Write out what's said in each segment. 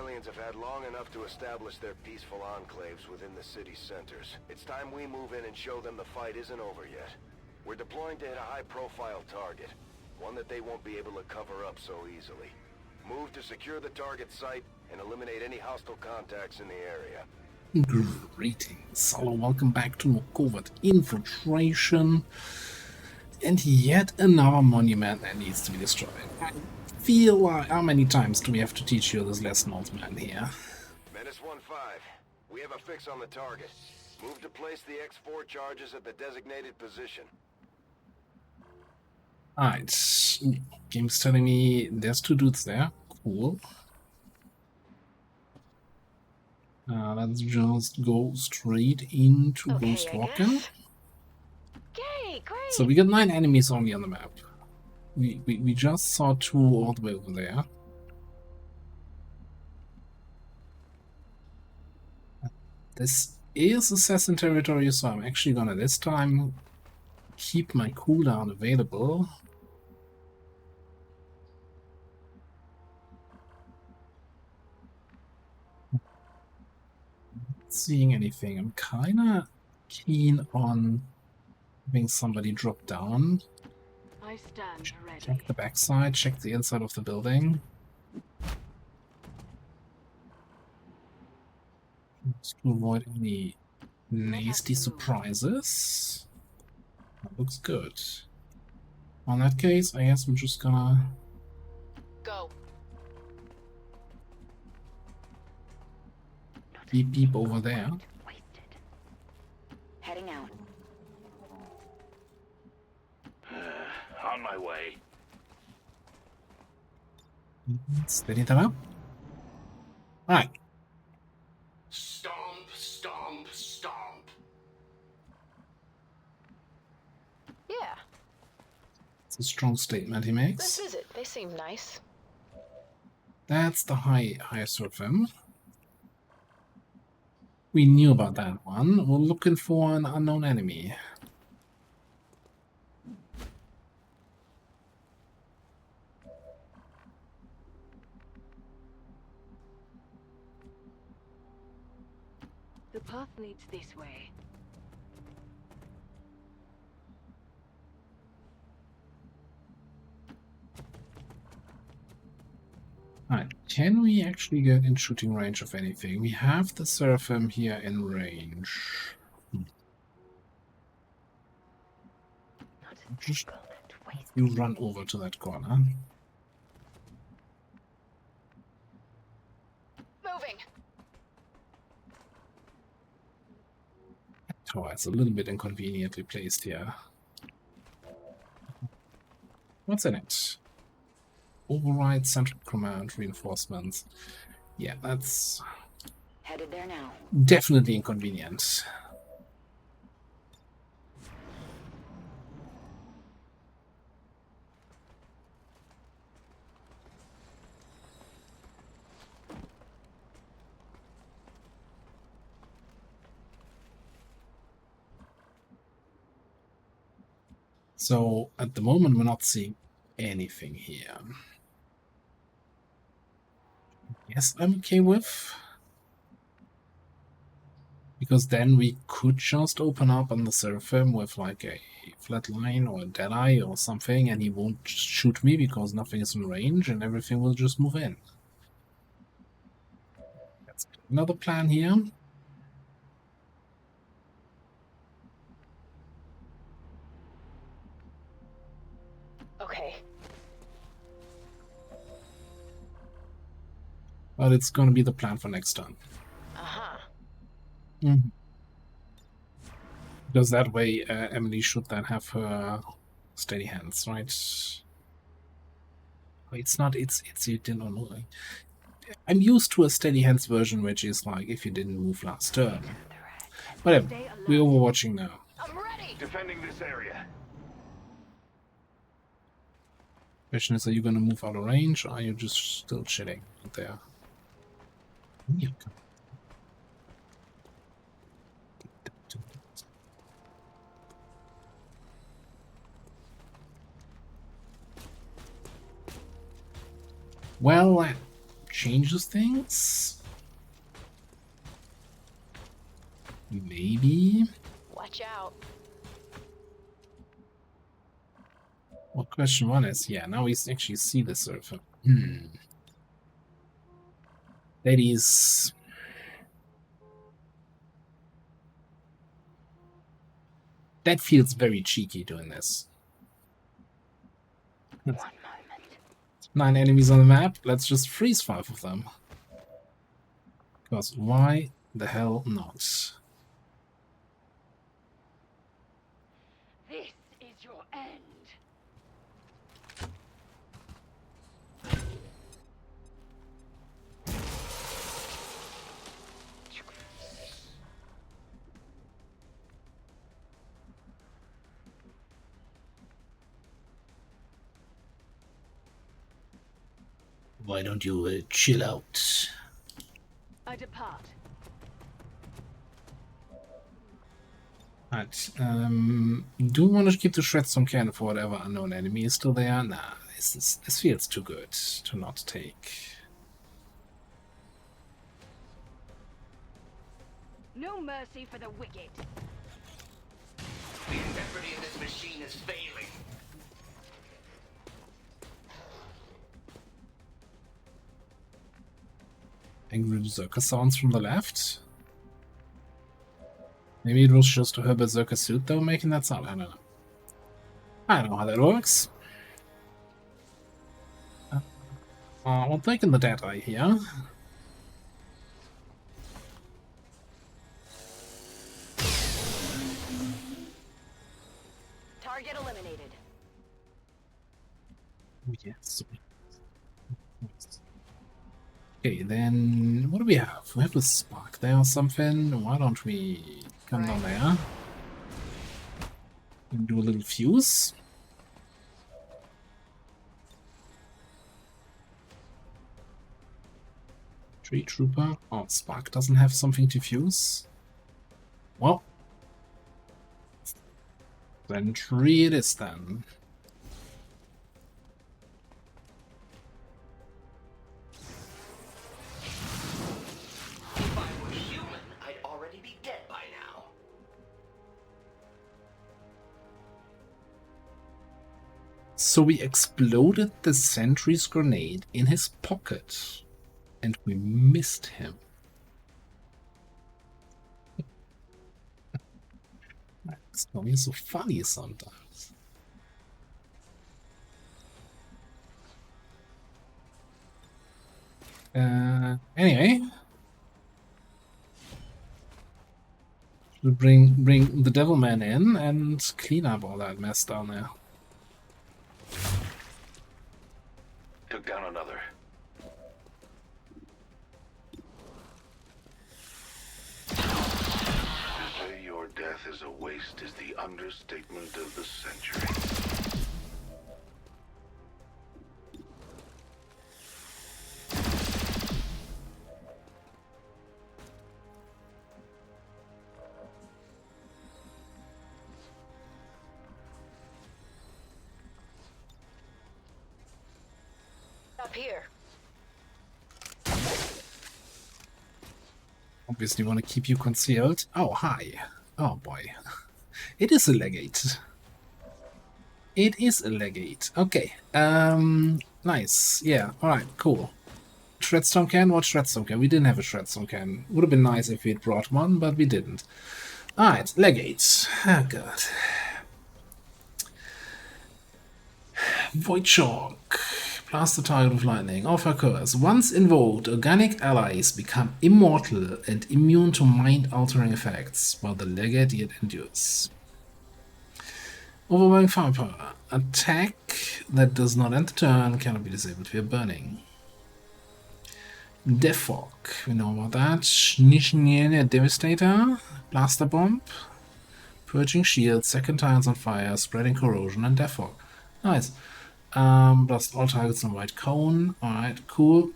aliens have had long enough to establish their peaceful enclaves within the city's centers. It's time we move in and show them the fight isn't over yet. We're deploying to hit a high-profile target, one that they won't be able to cover up so easily. Move to secure the target site and eliminate any hostile contacts in the area. Greetings. Hello, welcome back to more Covert Infiltration. And yet another monument that needs to be destroyed. I feel like, how many times do we have to teach you this lesson, old man here? Menace 1-5, we have a fix on the target. Move to place the X4 charges at the designated position. Alright, game's telling me there's two dudes there. Cool. Let's just go straight into Ghost Walking. Okay, great. So we got 9 enemies only on the map. We just saw 2 all the way over there. This is assassin territory, so I'm actually gonna this time keep my cooldown available. Not seeing anything. I'm kinda keen on having somebody drop down. I stand ready. Check the backside, check the inside of the building. Just to avoid any nasty surprises. That looks good. On that case, I guess I'm just gonna Go. beep beep over there. Wasted. Heading out. On my way. Steady that up. Alright. Stomp, stomp, stomp. Yeah, It's a strong statement he makes. this is it. They seem nice. That's the high Seraphim. We knew about that one. We're looking for an unknown enemy. The path leads this way. Alright, can we actually get in shooting range of anything? We have the Seraphim here in range. Just you run over to that corner. Moving. Tower is a little bit inconveniently placed here. What's in it? Override central command reinforcements. Yeah, that's Headed there now. definitely inconvenient. So at the moment we're not seeing anything here. Yes, I'm okay with. Because then we could just open up on the Seraphim with like a flat line or a dead eye or something, and he won't shoot me because nothing is in range and everything will just move in. That's another plan here. Okay. But it's going to be the plan for next turn. Uh-huh. Because that way Emily should then have her steady hands, right? It's not, it's you didn't know. I'm used to a steady hands version, which is like if you didn't move last turn. Whatever, we're overwatching now. I'm ready. Defending this area. Question is, are you going to move out of range, or are you just still chilling out there? Yeah. Well, changes things? Maybe. Watch out. Well, question one is, yeah, now we actually see the surfer. That is... That feels very cheeky doing this. 1 moment. 9 enemies on the map, let's just freeze 5 of them. Because why the hell not? This is your end. Why don't you chill out? I depart. Right, do want to keep the Shredstone Cannon for whatever unknown enemy is still there? Nah, this feels too good to not take. No mercy for the wicked. The integrity of this machine is failing. Angry Berserker sounds from the left. Maybe it was just her Berserker suit though making that sound. I don't know. I don't know how that works. Well, taking the dead eye here. Target eliminated. Oh, yes. Okay, then what do we have? We have a spark there or something. Why don't we come down there and do a little fuse? Tree Trooper. Oh, spark doesn't have something to fuse. Well, then tree it is then. If I were human, I'd already be dead by now. So we exploded the sentry's grenade in his pocket, and we missed him. It's not so funny sometimes. Anyway, we'll bring the Devilman in and clean up all that mess down there. Took down another. To say your death is a waste is the understatement of the century. Up here. Obviously want to keep you concealed. Oh, hi. Oh boy. It is a legate. It is a legate. Okay. Nice. Yeah, alright, cool. Shredstone can? What Shredstone can? We didn't have a Shredstone can. Would have been nice if we had brought one, but we didn't. Alright, legates. Oh god. Void Shock. Blast the target with lightning. Off occurs. Once invoked, organic allies become immortal and immune to mind-altering effects, while the legate yet endures. Overwhelming firepower. Attack that does not end the turn cannot be disabled via burning. Defog. We know about that. Schnishniene Devastator. Blaster Bomb. Purging Shield. Second Tiles on Fire. Spreading Corrosion and Defog. Nice. Blast all targets in white cone. Alright, cool.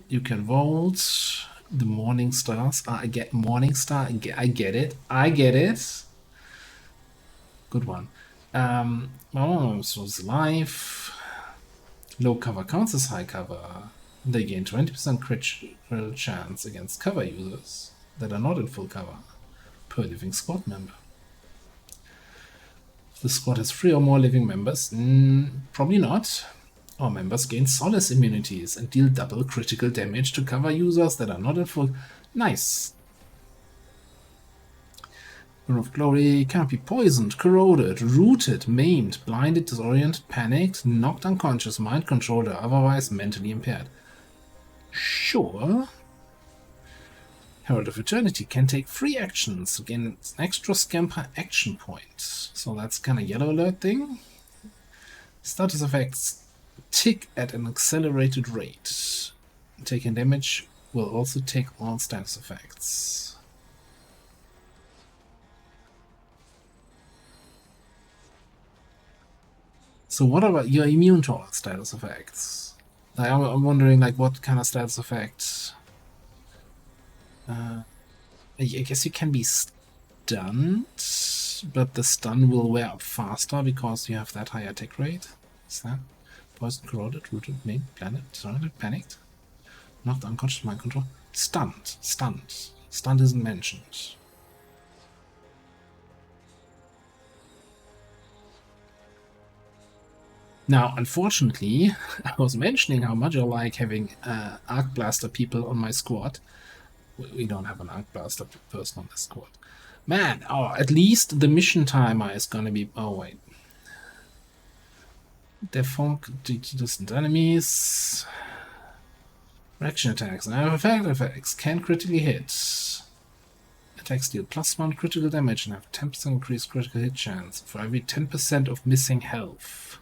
You can vault. The Morning Stars. I get Morning Star. I get it. Good one. Oh, so it's life. Low cover counts as high cover. They gain 20% critical chance against cover users that are not in full cover per living squad member. If the squad has 3 or more living members, probably not. Our members gain solace immunities and deal double critical damage to cover users that are not in full. Nice. Burn of Glory cannot be poisoned, corroded, rooted, maimed, blinded, disoriented, panicked, knocked unconscious, mind controlled, or otherwise mentally impaired. Sure. Herald of Eternity can take 3 actions to gain an extra scamper action point. So that's kind of yellow alert thing. Status effects tick at an accelerated rate. Taking damage will also take all status effects. So what about you're immune to all status effects? Like, I'm wondering like what kind of status effects. I guess you can be stunned, but the stun will wear up faster because you have that high attack rate. Is that poisoned, corroded, rooted, maimed, blinded, surrounded, panicked, knocked unconscious, mind control, stunned. Stunned isn't mentioned. Now, unfortunately, I was mentioning how much I like having Arc Blaster people on my squad. We don't have an Arc Blaster person on the squad. Man, at least the mission timer is gonna be... Oh, wait. Defunk distant enemies. Reaction attacks. Now, effects can critically hit. Attacks deal +1 critical damage and have 10% increased critical hit chance for every 10% of missing health.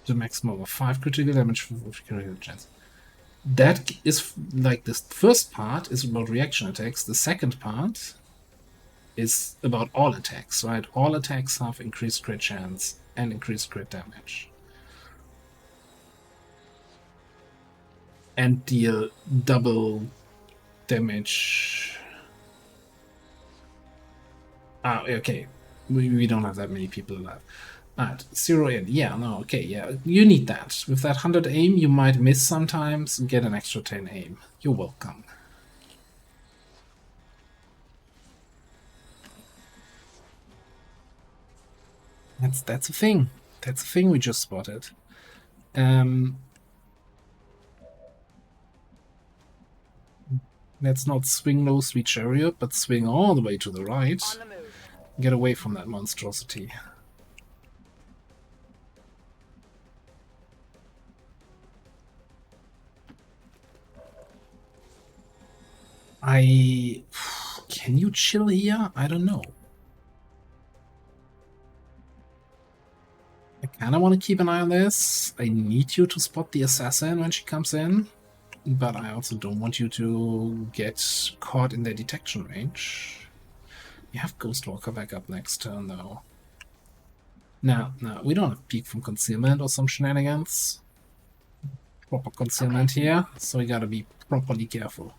The maximum of 5 critical damage for critical chance. That is like this first part is about reaction attacks. The second part is about all attacks, right? All attacks have increased crit chance and increased crit damage. And deal double damage. Okay. We don't have that many people alive. Alright, 0 in. Yeah, no, okay, yeah. You need that. With that 100 aim, you might miss sometimes and get an extra 10 aim. You're welcome. That's a thing. That's a thing we just spotted. Let's not swing low, sweet chariot, but swing all the way to the right. Get away from that monstrosity. Can you chill here? I don't know. I kind of want to keep an eye on this. I need you to spot the assassin when she comes in, but I also don't want you to get caught in their detection range. You have Ghostwalker back up next turn, though. No, we don't have peek from concealment or some shenanigans. Proper concealment here, so we gotta be properly careful.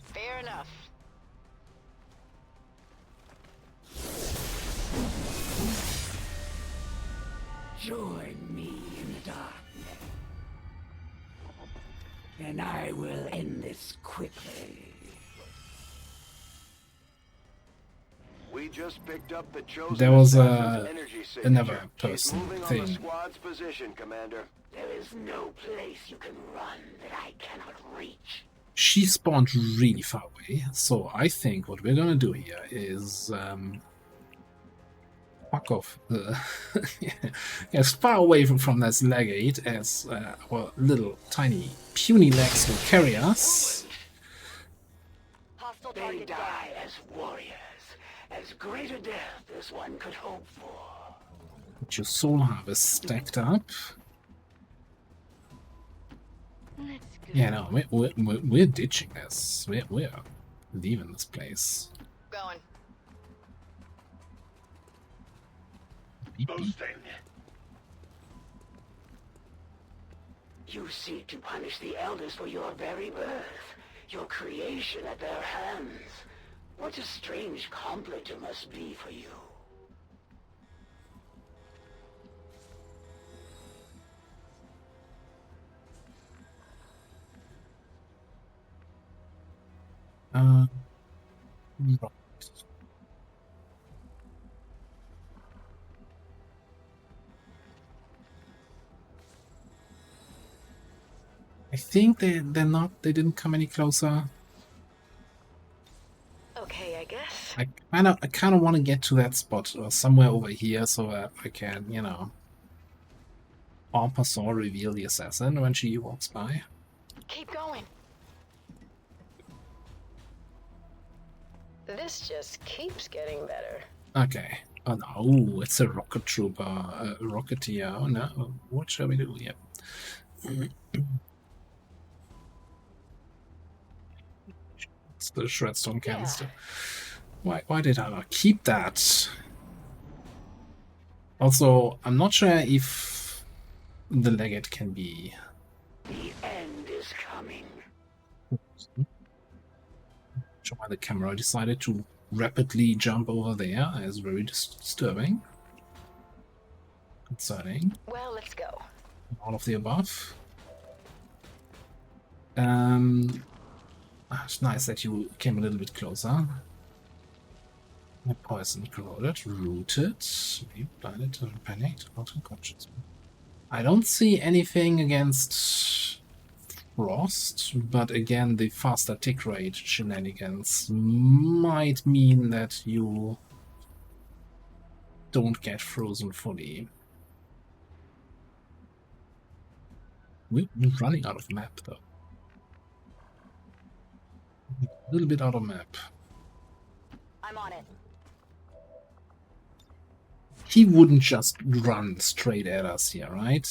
Fair enough. Join me in the darkness, and I will end this quickly. We just picked up the chosen There was energy signature. another Keep person moving on thing. the squad's position, Commander. There is no place you can run that I cannot reach. She spawned really far away, so I think what we're gonna do here is fuck off as far away from this legate as our little tiny puny legs will carry us. Hostile They target down. die as warriors, as great a death as one could hope for. Get your soul harvest stacked up. Let's go. Yeah, no, we're ditching this. We're leaving this place. Going. Beep, beep. You seek to punish the elders for your very birth, your creation at their hands. What a strange compliment it must be for you. Right. I think they didn't come any closer. Okay, I guess. I kinda wanna get to that spot or somewhere over here so that I can, you know, en passant reveal the assassin when she walks by. Keep going. This just keeps getting better. Okay. Oh no, it's a rocket trooper, a rocketeer. Oh no, what shall we do here? It's the Shredstone canister. Why did I not keep that? Also, I'm not sure if the legate can be... The end is coming. Sure why the camera decided to rapidly jump over there is very disturbing. Concerning. Well, let's go. All of the above. It's nice that you came a little bit closer. Poisoned, corroded, rooted, blinded, panicked, not unconscious. I don't see anything against Frost, but again, the faster tick rate shenanigans might mean that you don't get frozen fully. We're running out of map, though. A little bit out of map. I'm on it. He wouldn't just run straight at us here, right?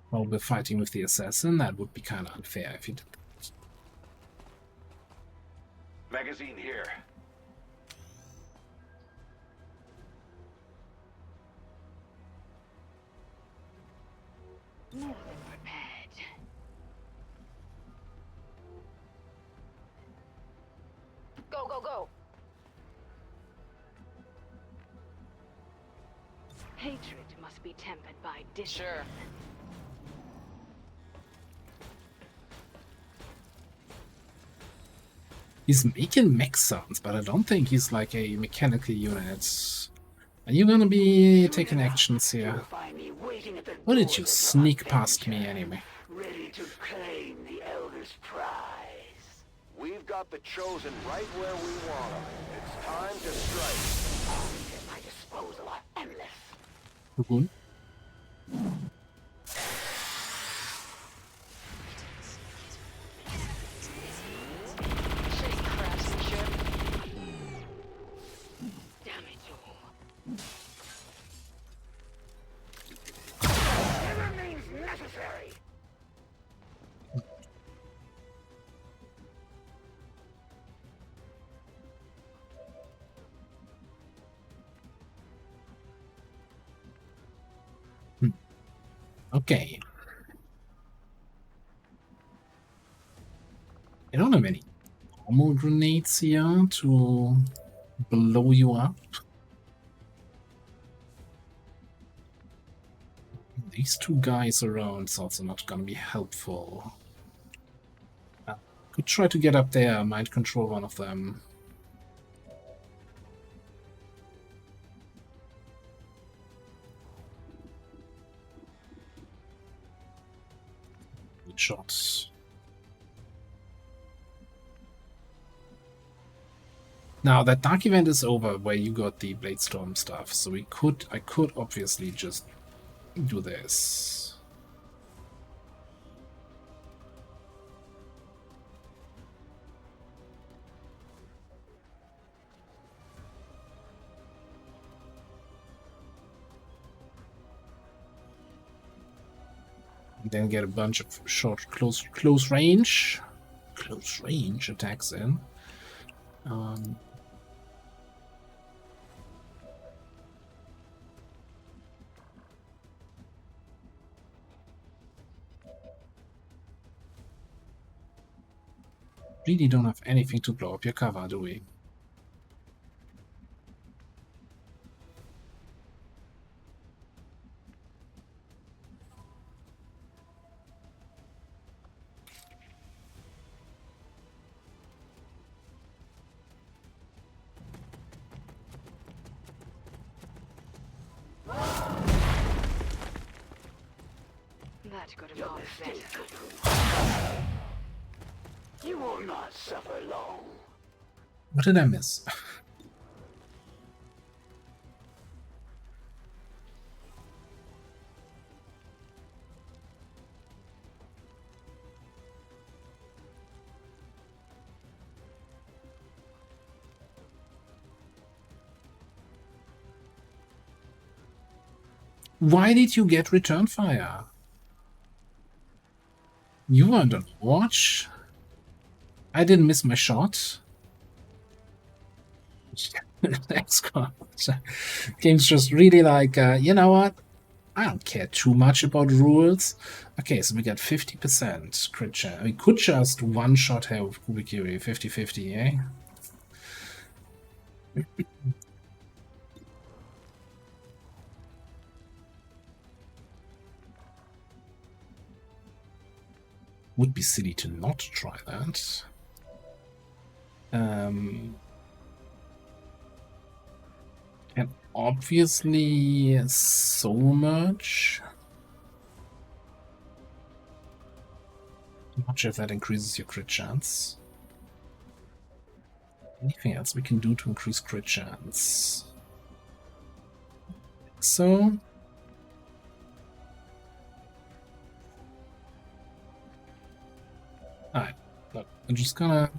While we're fighting with the assassin, that would be kind of unfair if he did that. Magazine here. More than prepared. Go, go, go! Hatred must be tempered by discipline. Sure. He's making mech sounds, but I don't think he's like a mechanical unit. Are you gonna be taking actions here? Or did you sneak past me anyway? Ready to claim the Elder's prize. We've got the Chosen right where we want them. It's time to strike. Arms at my disposal are endless. Good. Shitty craftsmanship. Damn it all. Never means necessary. Okay. I don't have any normal grenades here to blow you up. These two guys around is also not gonna be helpful. Could try to get up there, might control one of them. Good shots. Now that dark event is over where you got the Bladestorm stuff, so I could obviously just do this. And then get a bunch of short close range attacks in. Really don't have anything to blow up your cover, do we? That could have Your gone mistake better. You will not suffer long. What did I miss? Why did you get return fire? You weren't on watch. I didn't miss my shot. XCOM. Game's just really like, you know what? I don't care too much about rules. Okay, so we got 50% crit chance. We could just one-shot her with Kubikiri, 50-50, eh? Would be silly to not try that. And obviously soul merge. I'm not sure if that increases your crit chance. Anything else we can do to increase crit chance? So alright, look, I'm just gonna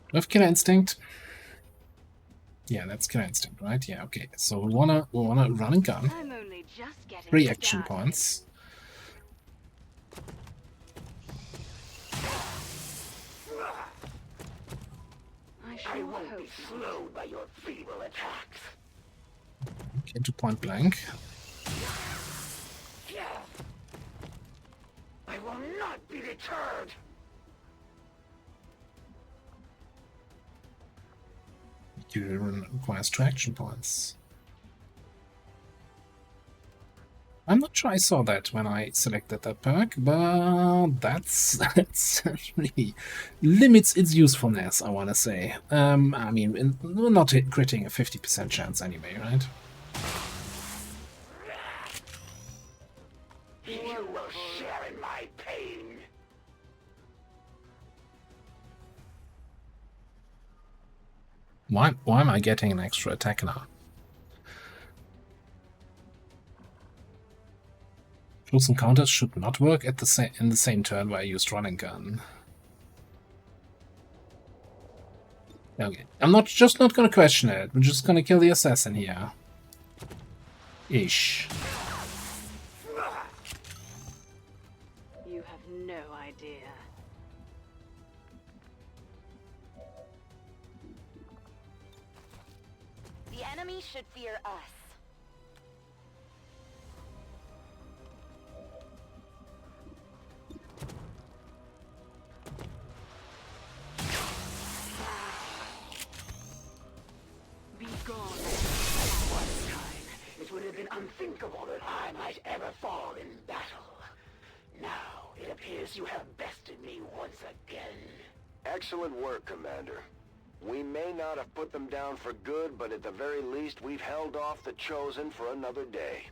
do I have Killer Instinct? Yeah, that's Killer Instinct, right? Yeah, okay. So we wanna run and gun. I'm only just getting 3 action started. points. I I sure won't be hope slowed by your feeble attacks. Into point blank. Yeah. I will not be deterred. You requires 2 action points. I'm not sure I saw that when I selected that perk, but that's really limits its usefulness, I want to say. I mean, we're not critting a 50% chance anyway, right? You will share in my pain. Why am I getting an extra attack now? Close encounters should not work at in the same turn where I used running gun. Okay, I'm not gonna question it. We're just gonna kill the assassin here. Ish. you have no idea. The enemy should fear us. Be gone. One time, it would have been unthinkable that I might ever fall in battle. Now, it appears you have bested me once again. Excellent work, Commander. We may not have put them down for good, but at the very least, we've held off the Chosen for another day.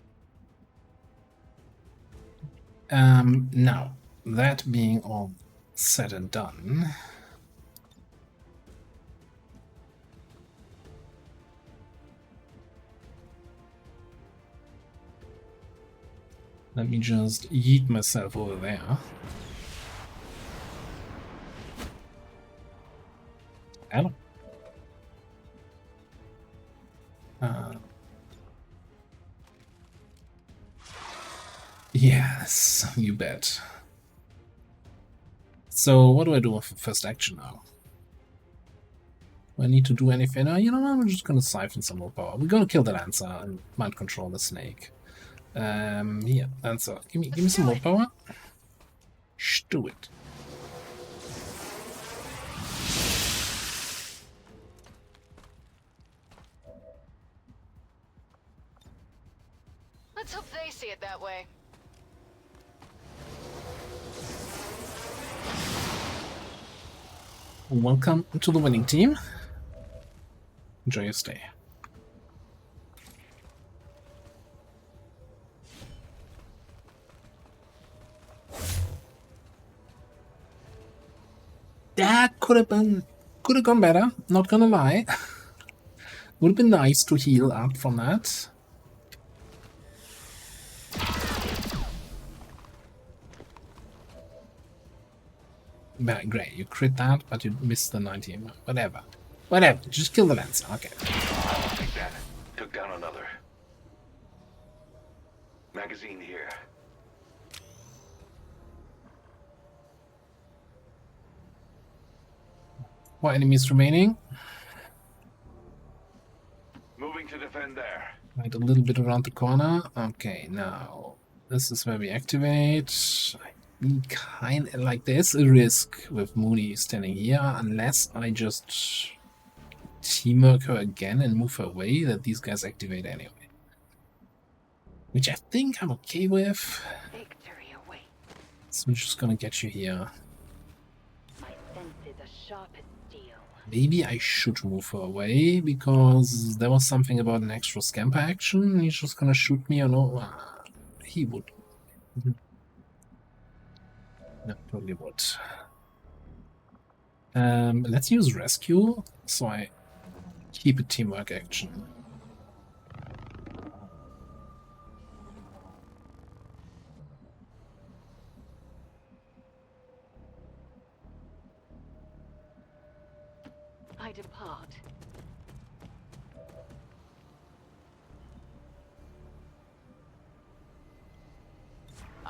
Now, that being all said and done, let me just yeet myself over there. Hello. Yes, you bet. So, what do I do with the first action now? Do I need to do anything? You know what? I'm just gonna siphon some more power. We're gonna kill the Lancer and mind control the snake. Here, Lancer, give me some more power. Do it. Let's hope they see it that way. Welcome to the winning team. Enjoy your stay. That could have gone better, not gonna lie. Would have been nice to heal up from that. But great, you crit that, but you missed the 19. Whatever. Whatever, just kill the Lancer, okay. I'll take that. Took down another. Magazine here. What enemies remaining? Moving to defend there. Right, a little bit around the corner. Okay, now this is where we activate. Kind of like there's a risk with Mooney standing here, unless I just teamwork her again and move her away, that these guys activate anyway. Which I think I'm okay with. Victory awaits. So I'm just gonna get you here. My senses are sharp as steel. Maybe I should move her away, because there was something about an extra scamper action. He's just gonna shoot me or no? He would. No, totally would. Let's use rescue, so I keep a teamwork action. I depart.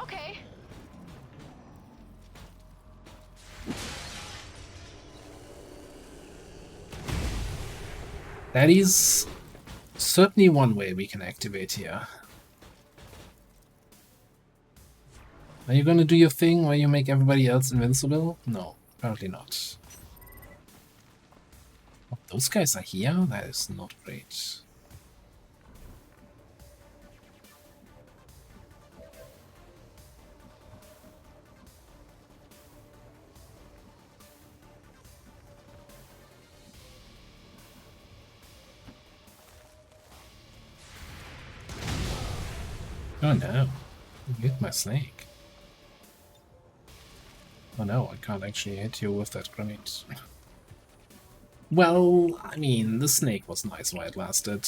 Okay. That is certainly one way we can activate here. Are you gonna do your thing where you make everybody else invincible? No, apparently not. Oh, those guys are here? That is not great. Oh no, you hit my snake. Oh no, I can't actually hit you with that grenade. Well, I mean, the snake was nice while it lasted.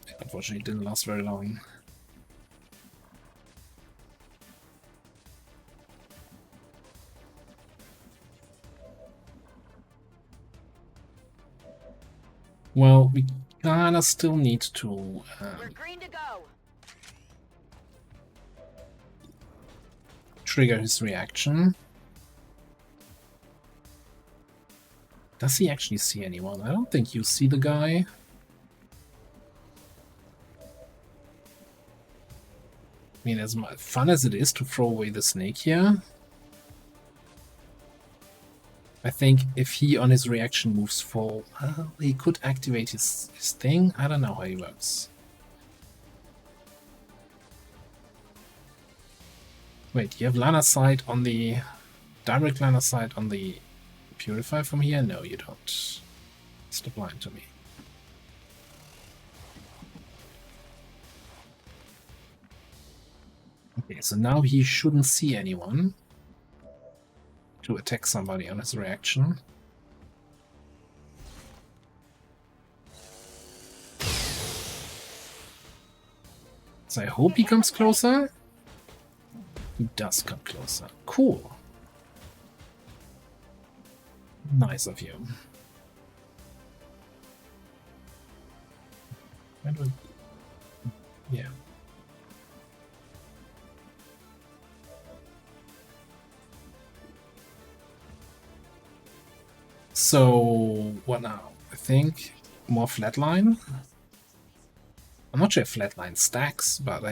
It unfortunately didn't last very long. Well, we kinda still need to We're green to go. trigger his reaction. Does he actually see anyone? I don't think you see the guy. I mean, as fun as it is to throw away the snake here, I think if he on his reaction moves forward, he could activate his thing. I don't know how he works. Wait, you have line of sight on the direct line of sight on the Purify from here? No, you don't. Stop lying to me. Okay, so now he shouldn't see anyone to attack somebody on his reaction. So I hope he comes closer. He does come closer. Cool. Nice of you. Where do we... Yeah. So, what now? I think more flatline. I'm not sure if flatline stacks, but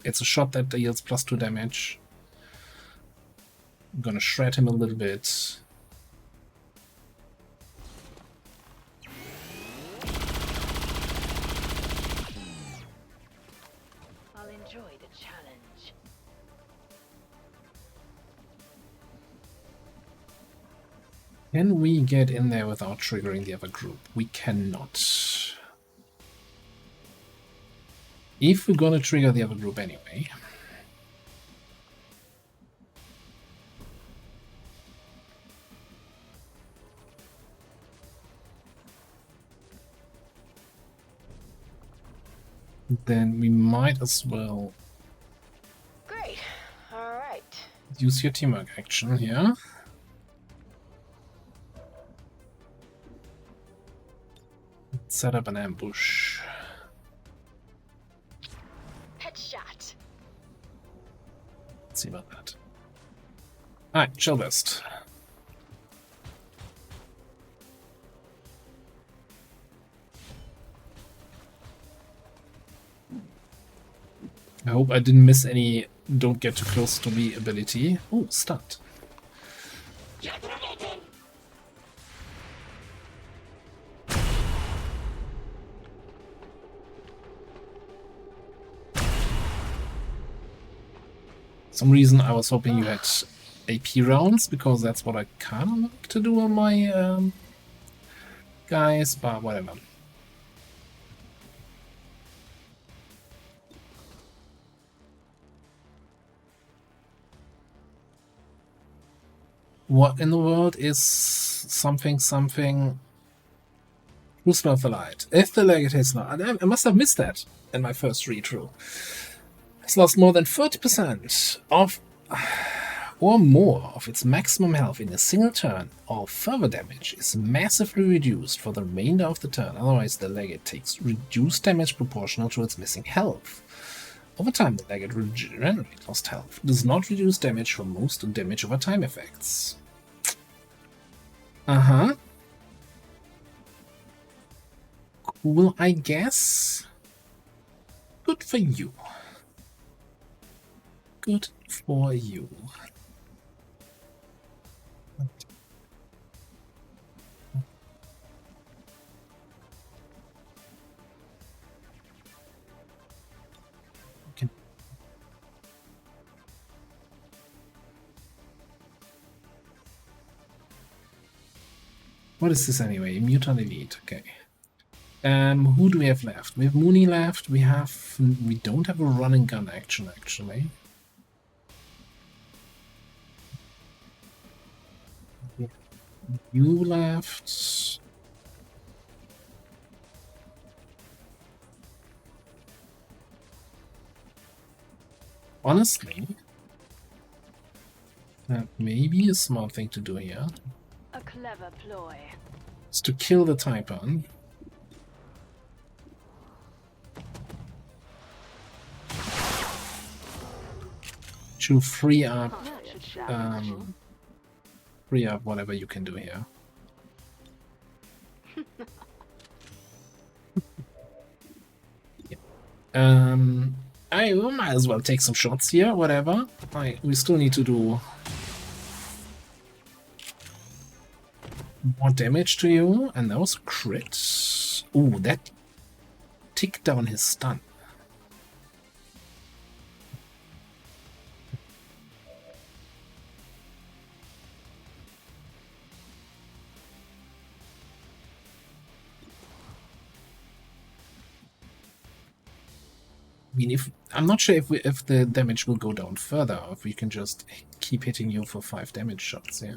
it's a shot that deals +2 damage. I'm gonna shred him a little bit. I'll enjoy the challenge. Can we get in there without triggering the other group? We cannot. If we're gonna trigger the other group anyway. Then we might as well Great. All right. use your teamwork action here. Set up an ambush. Headshot. Let's see about that. Alright, shell best. I hope I didn't miss any don't get too close to me ability. Oh, stunned. Some reason I was hoping you had AP rounds, because that's what I kind of like to do on my guys, but whatever. What in the world is something? Who smelled the light? If the legate has not, I must have missed that in my first read-through. Has lost more than 30% of or more of its maximum health in a single turn, or further damage is massively reduced for the remainder of the turn. Otherwise, the legate takes reduced damage proportional to its missing health. Over time, the legate regenerates lost health. Does not reduce damage from most damage over time effects. Cool, I guess. Good for you. Good for you. What is this anyway? Mutant Elite. Okay. Who do we have left? We have Mooney left. We don't have a run and gun action actually. You left. Honestly, that may be a smart thing to do here. A clever ploy. Is to kill the Taipan. To free up whatever you can do here. I might as well take some shots here, whatever. We still need to do more damage to you, and that was a crit. Ooh, that ticked down his stun. I mean, I'm not sure if the damage will go down further, or if we can just keep hitting you for 5 damage shots, yeah.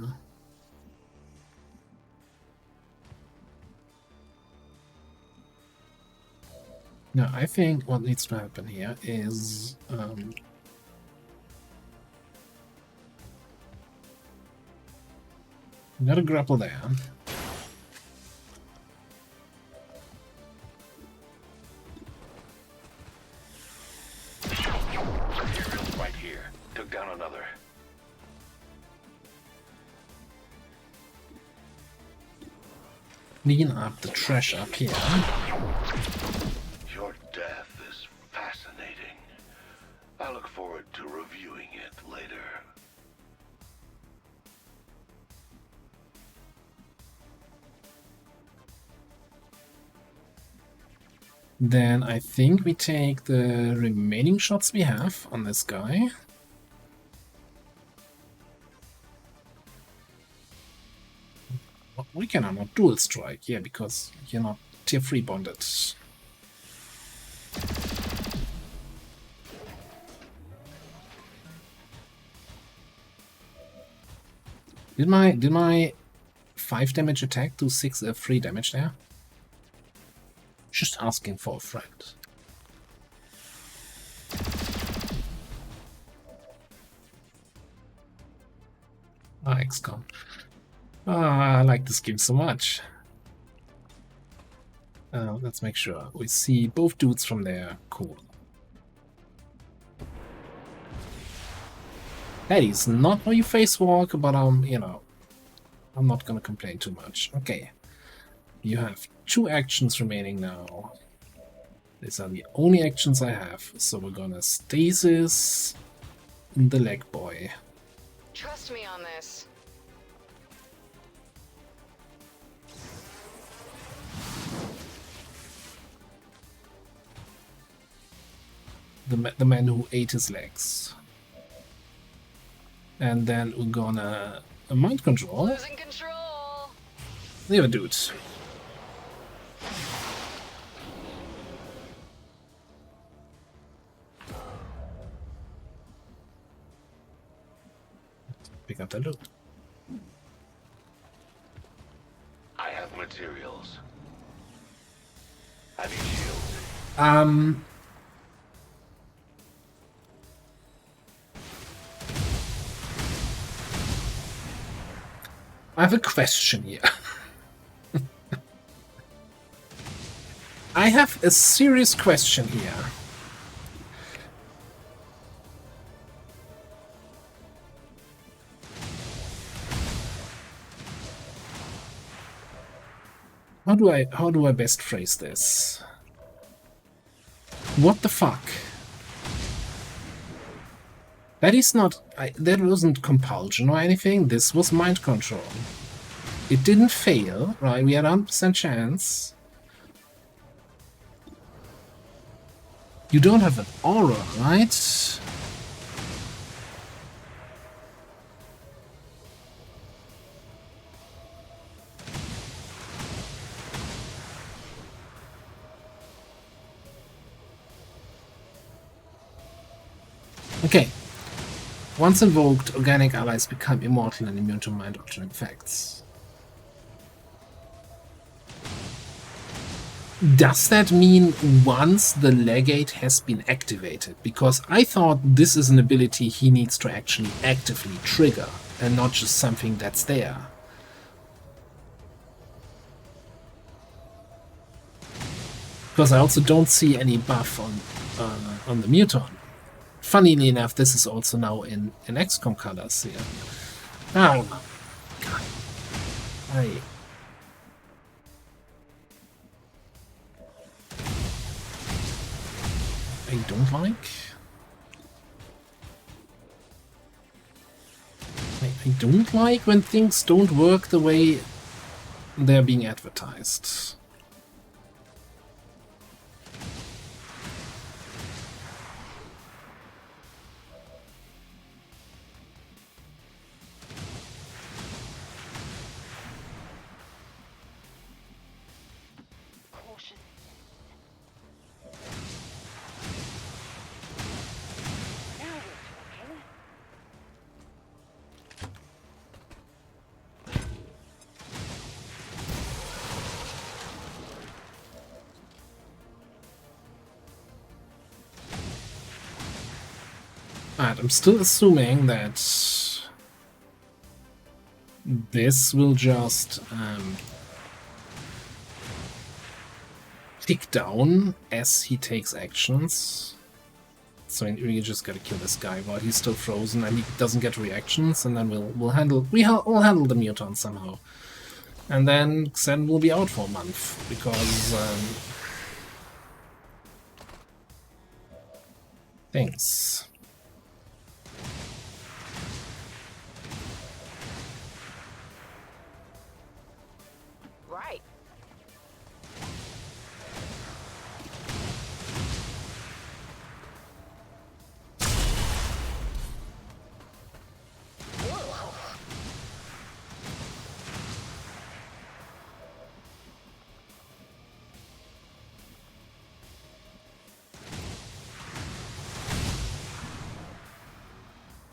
Now, I think what needs to happen here is we got a grapple there. Right here. Took down another. Clean up the trash up here. Your death is fascinating. I look forward to reviewing it later. Then I think we take the remaining shots we have on this guy. We cannot dual strike, yeah, because you're not tier 3 bonded. Did my 5 damage attack do 3 damage there? Just asking for a friend. XCOM. I like this game so much. Let's make sure we see both dudes from there. Cool. That is not how you face walk, but you know, I'm not gonna complain too much. Okay, you have 2 actions remaining now. These are the only actions I have, so we're gonna stasis the leg boy. Trust me on this. The man who ate his legs. And then we're gonna mind control. Losing control. Leave a dude. Pick up the loot. I have materials. Have you shields? I have a question here. I have a serious question here. How do I best phrase this? What the fuck? That is not... that wasn't compulsion or anything. This was mind control. It didn't fail, right? We had 100% chance. You don't have an aura, right? Okay. Once invoked, organic allies become immortal and immune to mind-altering effects. Does that mean once the legate has been activated? Because I thought this is an ability he needs to actually actively trigger, and not just something that's there. Because I also don't see any buff on the Muton. Funnily enough, this is also now in XCOM colors here. Oh, God. I don't like. I don't like when things don't work the way they're being advertised. I'm still assuming that this will just tick down as he takes actions. So we just gotta kill this guy while he's still frozen and he doesn't get reactions, and then we'll handle the mutant somehow. And then Xen will be out for a month because things. Right.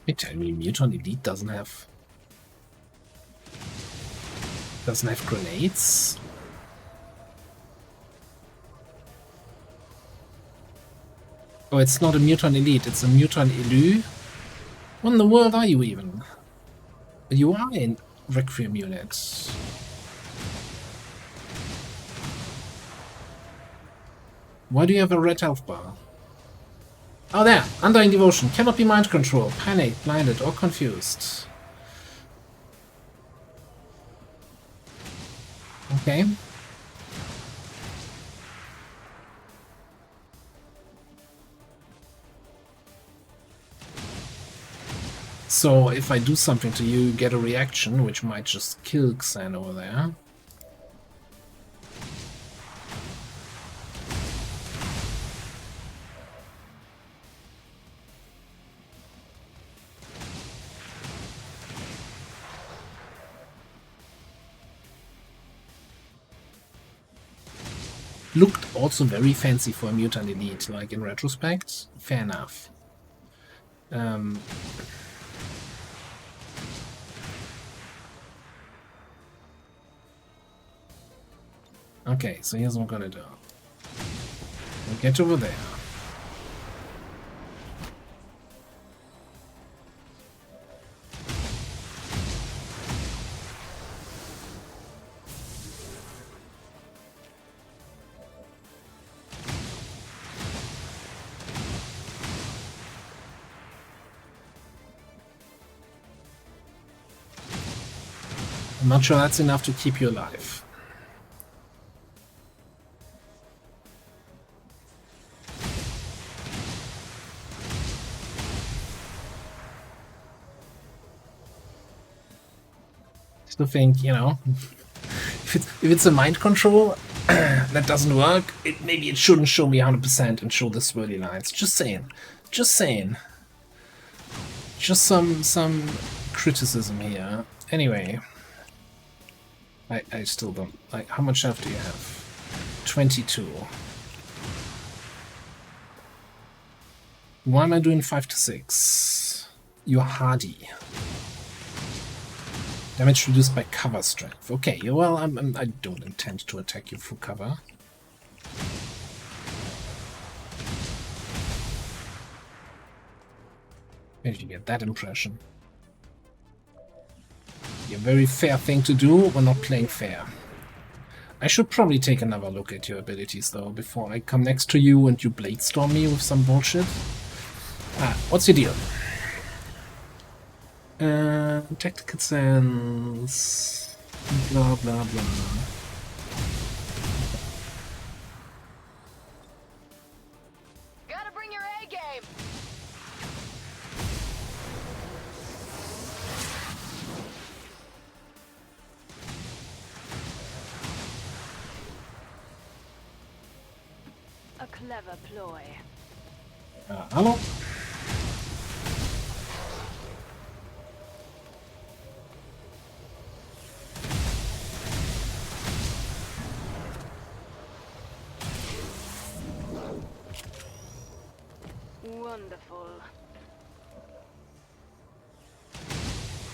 You tell me Mutant Elite doesn't have Doesn't have grenades. Oh, it's not a mutant elite, it's a mutant elu. What in the world are you even? You are in Requiem units. Why do you have a red health bar? Oh, there! Undying Devotion. Cannot be mind controlled, panicked, blinded, or confused. Okay. So, if I do something to you, you get a reaction, which might just kill Xan over there. Looked also very fancy for a mutant elite, like in retrospect. Fair enough. Okay, so here's what I'm gonna do. We'll get over there. I'm not sure that's enough to keep you alive. Still think, you know, if it's a mind control that doesn't work, maybe it shouldn't show me 100% and show the swirly lines. Just saying. Just saying. Just some criticism here. Anyway. I still don't... Like, how much health do you have? 22. Why am I doing 5 to 6? You're hardy. Damage reduced by cover strength. Okay, well, I don't intend to attack you through cover. Where did you get that impression? A very fair thing to do. We're not playing fair. I should probably take another look at your abilities, though, before I come next to you and you bladestorm me with some bullshit. What's your deal? Tactical sense... Blah, blah, blah. Gotta bring your A game. A clever ploy. Hello? Wonderful.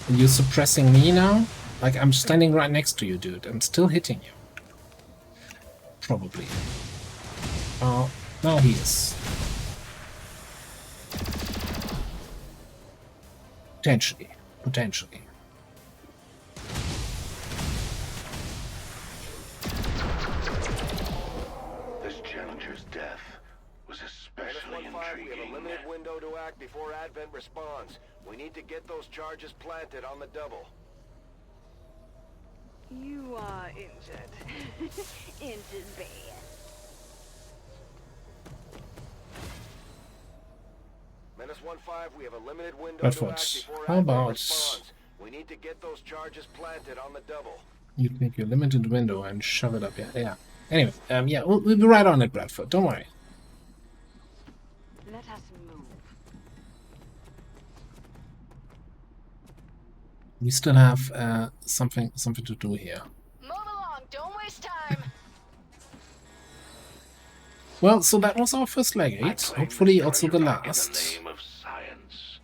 Are you suppressing me now? Like, I'm standing right next to you, dude. I'm still hitting you. Probably. Oh, now he is. Potentially. Potentially. This challenger's death was especially intriguing. We have a limited window to act before Advent responds. We need to get those charges planted on the double. You are injured. Injured bad. -1-5, we have a limited window But to what? act before How Advent about... responds. We need to get those charges planted on the double. You take your limited window and shove it up here. Yeah. Anyway, yeah, we'll be right on it, Bradford. Don't worry. Let us move. We still have something to do here. Move along. Don't waste time. Well, so that was our first legate. Hopefully also the last. In the name of science.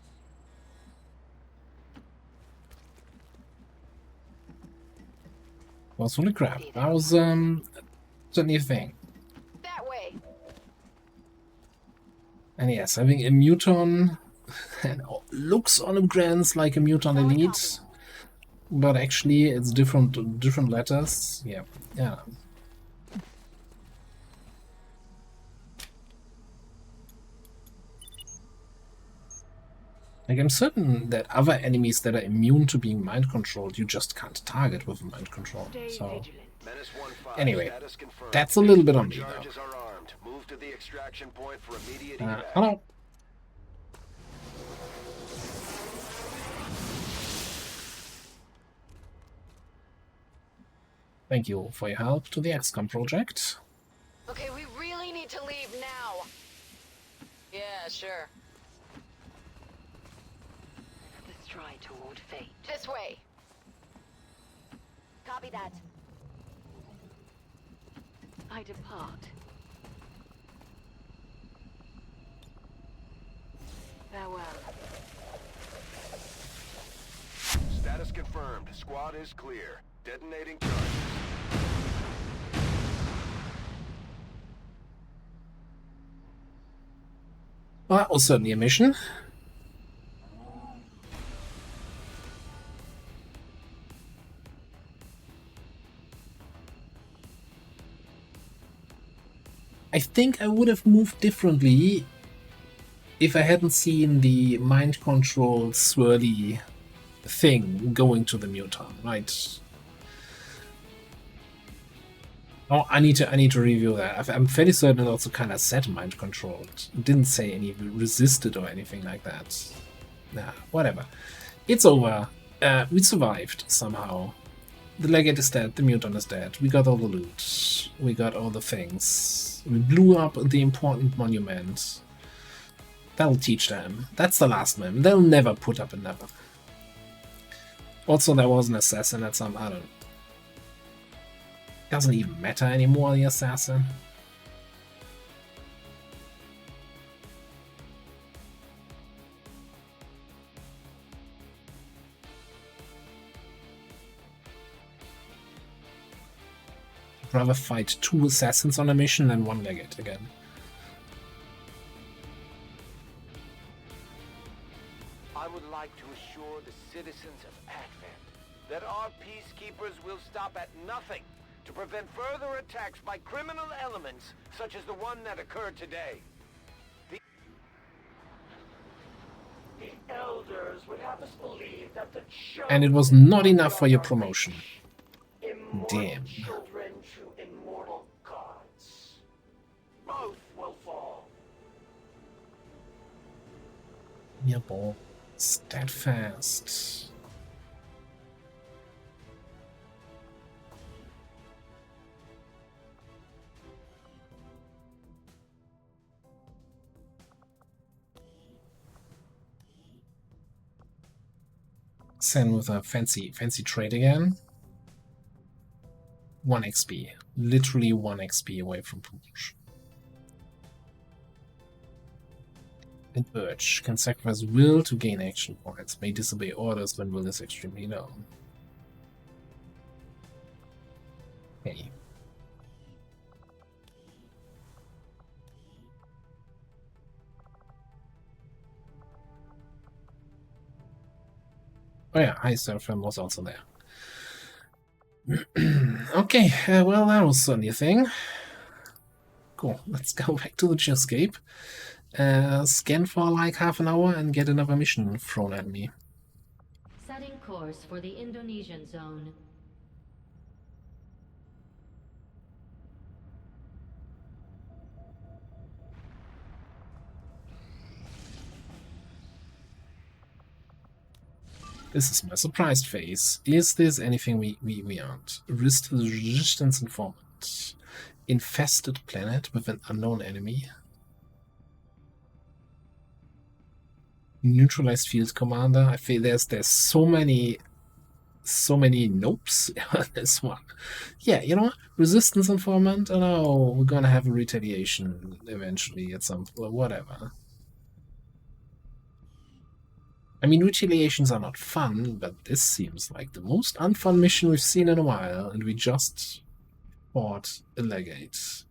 Was holy crap. That was certainly a thing. That way. And yes, having a muton and looks on a glance like a muton elite, but actually it's different letters. Yeah, yeah. Like, I'm certain that other enemies that are immune to being mind controlled, you just can't target with mind control. Stay So vigilant. Menace 1-5, anyway, status confirmed. that's a little bit on me though. Charges are armed. Move to the extraction point for immediate evac. Hello. Thank you for your help to the XCOM project. Okay, we really need to leave now. Yeah, sure. The stride toward fate. This way. Copy that. I depart. Farewell. Status confirmed. Squad is clear. Detonating charges. Well, that was certainly a mission. I think I would have moved differently if I hadn't seen the mind control swirly thing going to the muton, right? Oh, I need to review that. I'm fairly certain it also kind of said mind controlled. It didn't say any resisted or anything like that. Nah, whatever. It's over. We survived somehow. The legate is dead. The muton is dead. We got all the loot. We got all the things. We blew up the important monument. That'll teach them. That's the last one. They'll never put up another. Also, there was an assassin at some... I don't know. Doesn't even matter anymore, the assassin. I'd rather fight 2 assassins on a mission than 1 legate again. I would like to assure the citizens of Advent that our peacekeepers will stop at nothing to prevent further attacks by criminal elements such as the one that occurred today. The elders would have us believe that the And it was not enough for your promotion. Damn. Children to immortal gods. Both will fall. Yeah, boy. Steadfast. Send with a fancy trade again. 1 XP. Literally 1 XP away from promotion. And Urge can sacrifice will to gain action points. May disobey orders when will is extremely low. Okay. Oh yeah, High Seraphim was also there. Okay, well, that was certainly a thing. Cool, let's go back to the Geoscape. Scan for like half an hour and get another mission thrown at me. Setting course for the Indonesian zone. This is my surprised face. Is this anything we aren't? Resistance informant. Infested planet with an unknown enemy. Neutralized field commander. I feel there's so many nopes on this one. Yeah, you know what? Resistance informant. Oh no, we're gonna have a retaliation eventually at some whatever. I mean, retaliations are not fun, but this seems like the most unfun mission we've seen in a while, and we just fought a legate.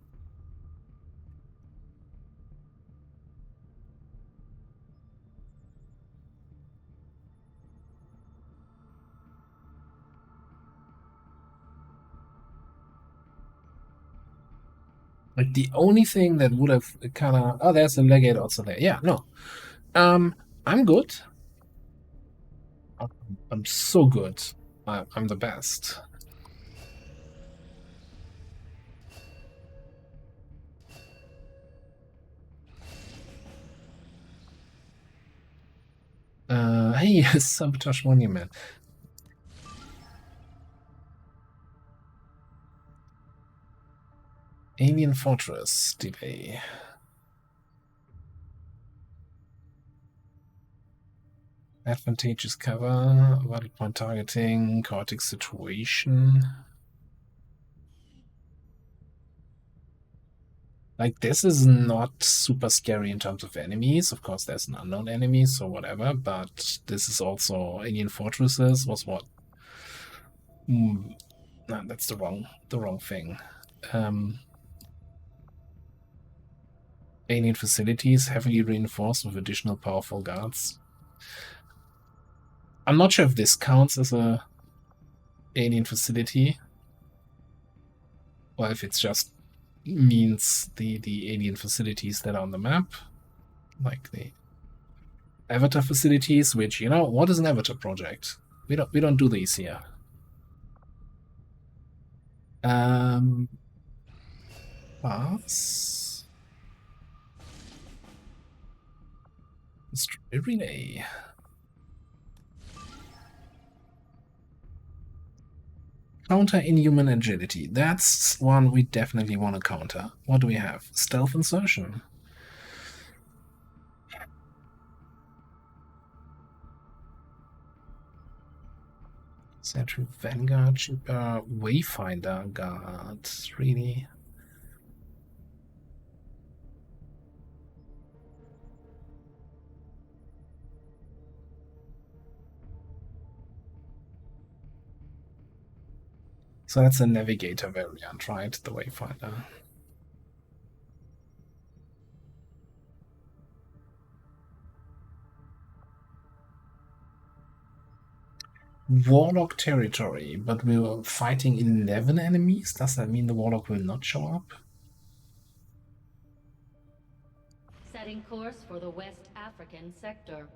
Like, the only thing that would have kind of... Oh, there's a legate also there. Yeah, no. I'm good. I'm so good. I'm the best. Hey, Sabotage Monument. Alien Fortress delay. Advantageous cover, vital point targeting, chaotic situation. Like, this is not super scary in terms of enemies. Of course, there's an unknown enemy, so whatever, but this is also Alien Fortresses was what? No, that's the wrong thing. Alien facilities heavily reinforced with additional powerful guards. I'm not sure if this counts as a alien facility, or if it's just means the alien facilities that are on the map, like the Avatar facilities. Which, you know, what is an Avatar project? We don't do these here. Pass. Destroy relay. Counter inhuman agility. That's one we definitely want to counter. What do we have? Stealth insertion. Sentry Vanguard, cheaper Wayfinder Guard. Really? So that's a navigator variant, right? The Wayfinder. Warlock territory, but we were fighting 11 enemies? Does that mean the Warlock will not show up? Setting course for the West African sector.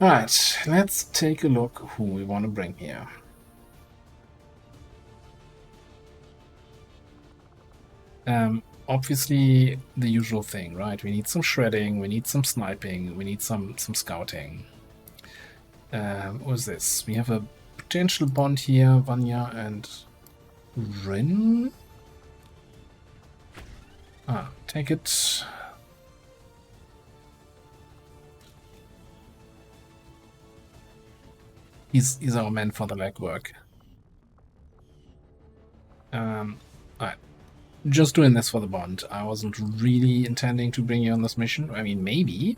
Alright, let's take a look who we want to bring here. Obviously the usual thing, right? We need some shredding, we need some sniping, we need some scouting. What is this? We have a potential bond here, Vanya and Rin. Take it. He's our man for the legwork. Alright. Just doing this for the bond. I wasn't really intending to bring you on this mission. I mean, maybe.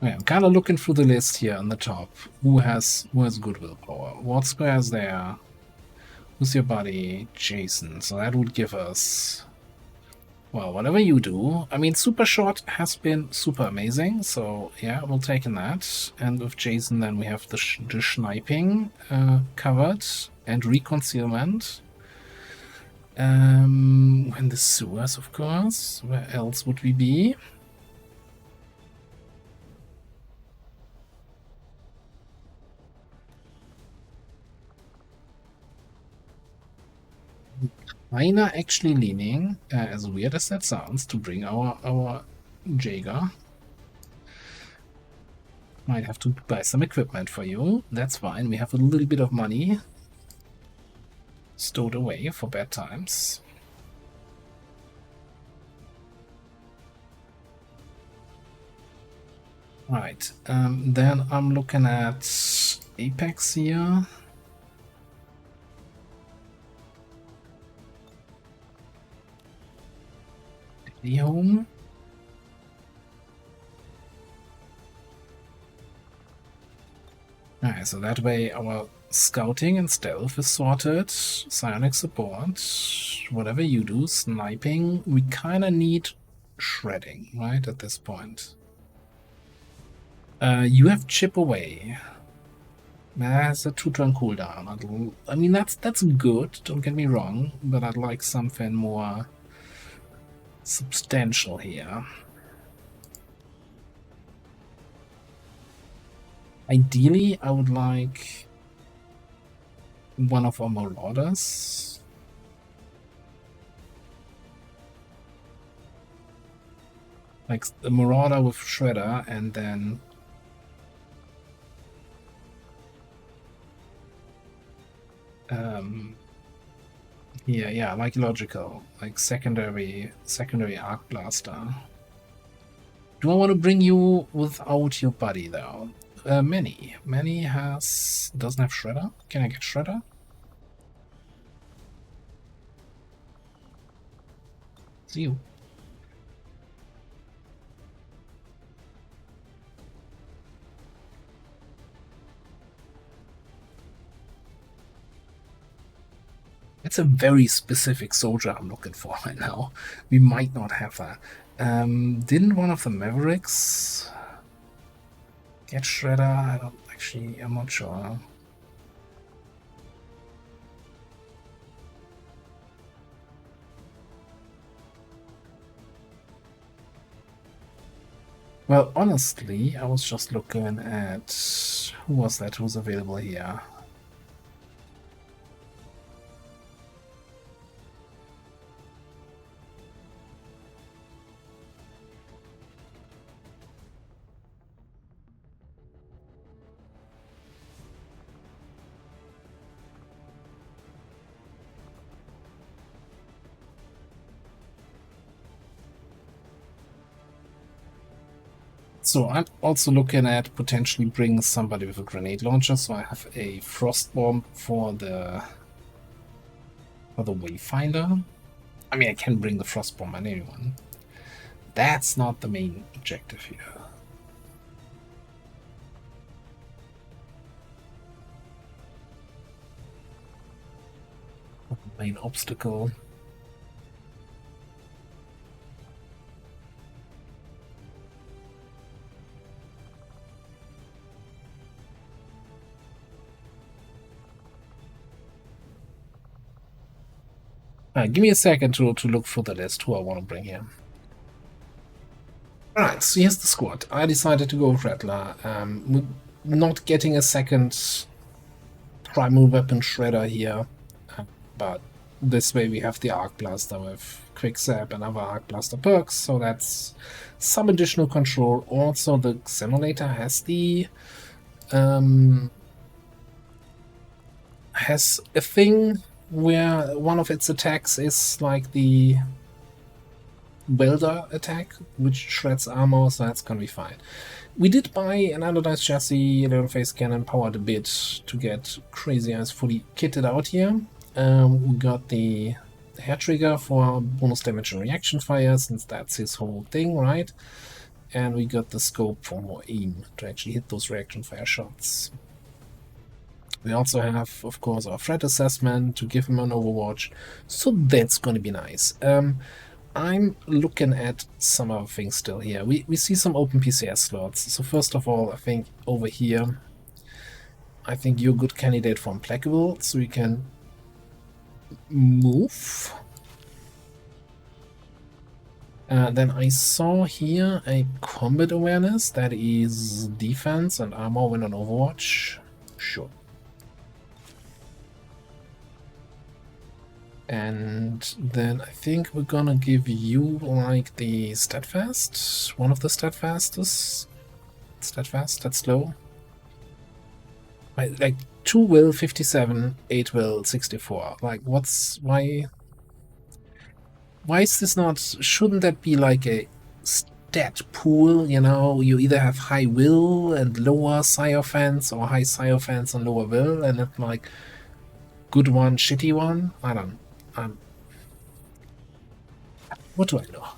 Okay, I'm kind of looking through the list here on the top. Who has good willpower? What square is there? Who's your buddy? Jason. So that would give us... Well, whatever you do. I mean, Super Shot has been super amazing, so yeah, we'll take in that. And with Jason, then we have the sniping covered and reconcealment. In the sewers, of course. Where else would we be? Kinda actually leaning, as weird as that sounds, to bring our Jaeger. Might have to buy some equipment for you. That's fine. We have a little bit of money stowed away for bad times. Right, then I'm looking at Apex here. Daily home. Alright, so that way our scouting and stealth is sorted. Psionic support, whatever you do, sniping. We kinda need shredding, right, at this point. You have chip away. That's a 2-turn cooldown. I mean, that's good, don't get me wrong, but I'd like something more substantial here. Ideally, I would like one of our Marauders. Like the Marauder with Shredder, and then yeah, like logical, like secondary arc blaster. Do I want to bring you without your buddy though? Manny doesn't have Shredder. Can I get Shredder? See you. It's a very specific soldier I'm looking for right now. We might not have that. Didn't one of the Mavericks get Shredder? I'm not sure. Well, honestly, I was just looking at who was that who's available here. So I'm also looking at potentially bringing somebody with a grenade launcher. So I have a frost bomb for the Wayfinder. I mean, I can bring the frost bomb on anyone. That's not the main objective here. The main obstacle. Give me a second to look for the list who I want to bring here. Alright, so here's the squad. I decided to go with Rattler. We're not getting a second primal weapon shredder here, but this way we have the Arc Blaster with Quick Zap and other Arc Blaster perks, so that's some additional control. Also, the Simulator has the has a thing where one of its attacks is like the welder attack, which shreds armor, so that's gonna be fine. We did buy an anodized chassis, a little face cannon, powered a bit to get Crazy Eyes fully kitted out here. We got the hair trigger for bonus damage and reaction fire, since that's his whole thing, right? And we got the scope for more aim to actually hit those reaction fire shots. We also have, of course, our threat assessment to give him an overwatch, so that's going to be nice. I'm looking at some other things still here. We see some open PCS slots. So first of all, I think over here, I think you're a good candidate for Implacable, so you can move. Then I saw here a combat awareness that is defense and armor when on Overwatch. Sure. And then I think we're gonna give you like the steadfast, one of the steadfastest. Is that fast? That's slow? Like 2 will 57, 8 will 64. Like, why is this not... Shouldn't that be like a stat pool, you know? You either have high will and lower psi offense, or high psi offense and lower will, and it's like good one, shitty one? I don't... what do I know?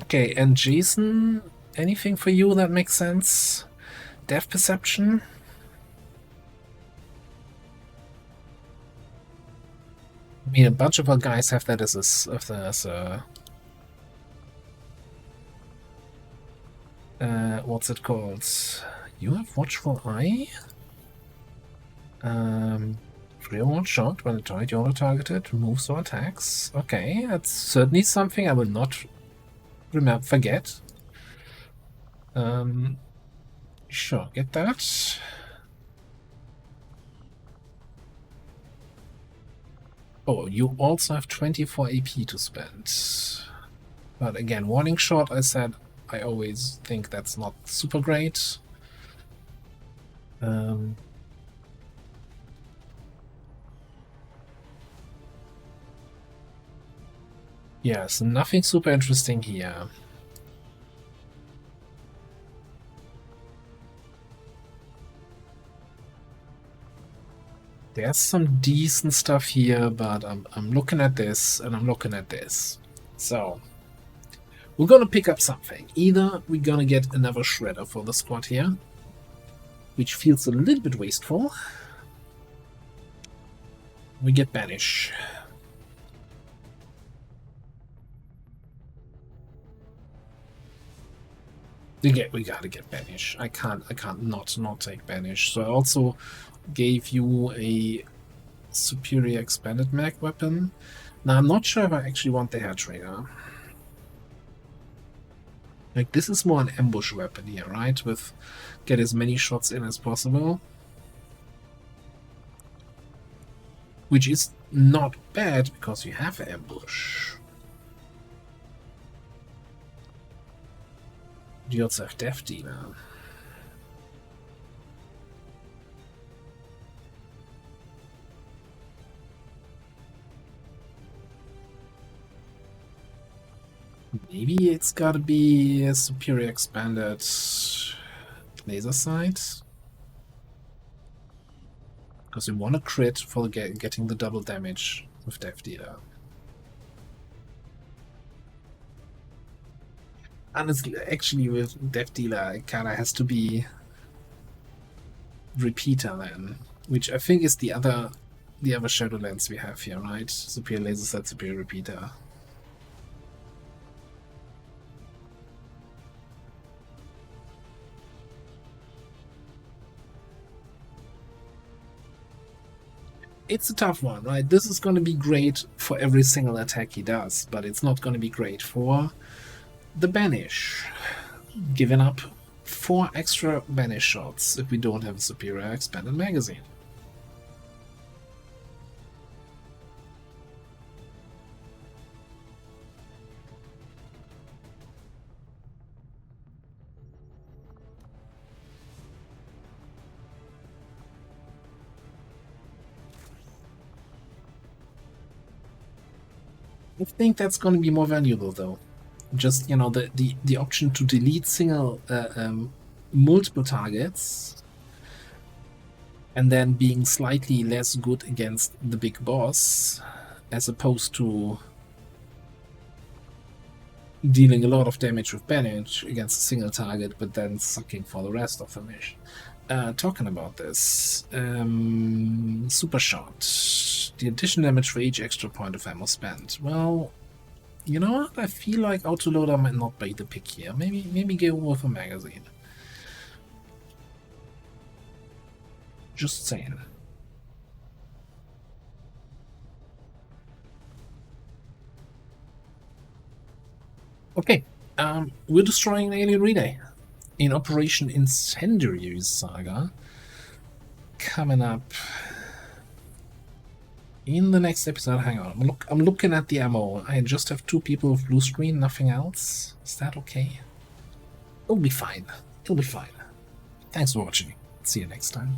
Okay, and Jason, anything for you that makes sense? Depth perception? I mean, a bunch of our guys have that as a what's it called? You have watchful eye? Real one shot when a target you're targeted moves or attacks. Okay, that's certainly something I will not forget. Sure, get that. Oh, you also have 24 AP to spend. But again, warning shot, I said, I always think that's not super great. Yeah, so nothing super interesting here. There's some decent stuff here, but I'm looking at this and I'm looking at this. So we're gonna pick up something. Either we're gonna get another shredder for the squad here, which feels a little bit wasteful. We get Banish. We gotta get Banish. I can't not take Banish. So I also gave you a superior expanded mag weapon. Now I'm not sure if I actually want the hair trigger. Like, this is more an ambush weapon here, right? With get as many shots in as possible. Which is not bad because you have ambush. You also have Death Dealer. Maybe it's gotta be a superior expanded laser sight. Because we want a crit for getting the double damage with Death Dealer. Honestly, actually with Death Dealer, it kinda has to be Repeater then. Which I think is the other Shadowlands we have here, right? Superior laser sight, superior repeater. It's a tough one, right? This is going to be great for every single attack he does, but it's not going to be great for the Banish. Giving up 4 extra Banish shots if we don't have a superior expanded magazine. I think that's going to be more valuable, though. Just, you know, the option to delete multiple targets and then being slightly less good against the big boss, as opposed to dealing a lot of damage with Banish against a single target, but then sucking for the rest of the mission. Talking about this, Super Shot. The additional damage for each extra point of ammo spent. Well, you know what? I feel like autoloader might not be the pick here. Maybe go with a magazine. Just saying. Okay, we're destroying an alien relay in Operation Incendiary Saga. Coming up in the next episode. Hang on, I'm looking at the ammo. I just have 2 people with blue screen, nothing else. Is that okay? It'll be fine. It'll be fine. Thanks for watching. See you next time.